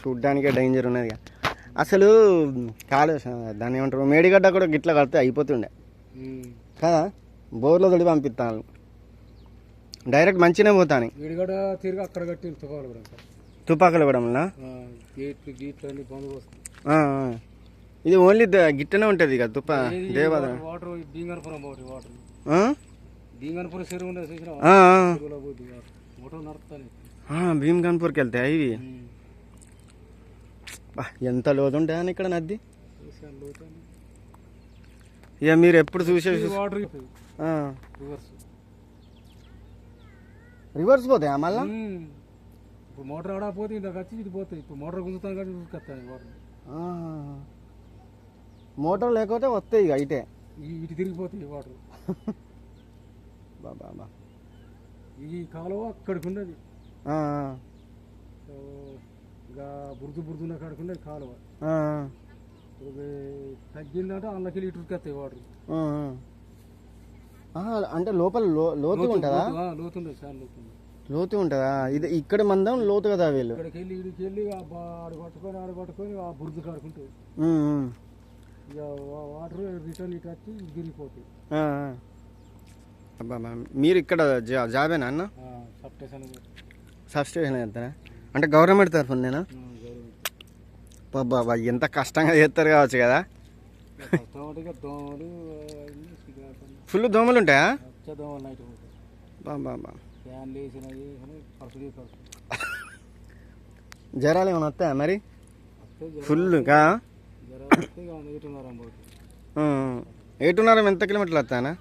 చూడ్డానికే danger ఉన్నది అసలు. కాలు దాన్ని ఏమంటారు, మేడిగడ్డ కూడా గిట్ల కడితే అయిపోతుండే కదా. బోర్లో తొడి పంపిస్తాను డైరెక్ట్ మంచిగానే పోతాను. మేడిగడ్డ తిరిగి అక్కడ కట్టి తుపాకులు కూడా ఇది ఓన్లీ గిట్టనే ఉంటుంది ఇక తుపా దేవాద వాటర్ బీంగన్పురం వాటర్ బీంగన్పురం చెరువు ఉండేది చూసినా మోటార్ నడుపుతాను. భీమ్గన్పూర్కి వెళ్తాయి ఇవి. ఎంత లోతు ఉంటాయని ఇక్కడ నది. ఇక మీరు ఎప్పుడు చూసేసి రివర్స్ పోతాయా మళ్ళా? ఇప్పుడు మోటార్ ఆడకపోతే ఇందాక వచ్చి ఇది పోతాయి. ఇప్పుడు మోటార్ గుంజుతాను కానీ చూసుకొస్తాయి వాటర్. మోటార్ లేకపోతే వస్తాయి ఇక ఇటే ఇటు తిరిగిపోతాయి వాటర్. బాబా ఈ కాలువ అక్కడికి ఉన్నది. ఇంకా బురదున్న కాడికి ఉన్నది కాలువ. తగ్గిందంటే అందులోకి ఇటు వస్తాయి వాటర్. అంటే లోపల లోతు ఉంటుందా? లోతు ఉండదు, చాలా లోతు ఉంది. లోతు ఉంటుందా? ఇది ఇక్కడ మందం లోతు కదా వీళ్ళు. ఇక్కడికి వెళ్ళి ఇడికి వెళ్ళి ఆడు పట్టుకొని ఆ బురద కాడుకుంటుంది. ఇక వాటర్ రిటర్న్ ఇటు వచ్చి గిరిగిపోతాయి. అబ్బా మీరు ఇక్కడ జాబేనా అన్న? సబ్ స్టేషన్ వెళ్తారా? అంటే గవర్నమెంట్ తరఫున నేనా? బాబా ఎంత కష్టంగా చేస్తారు కావచ్చు కదా. ఫుల్ దోమలు ఉంటాయా? బాబా జ్వరాలు ఏమైనా వస్తాయా మరి? ఫుల్ కా 8:30 ఎంత కిలోమీటర్లు వస్తాయనా?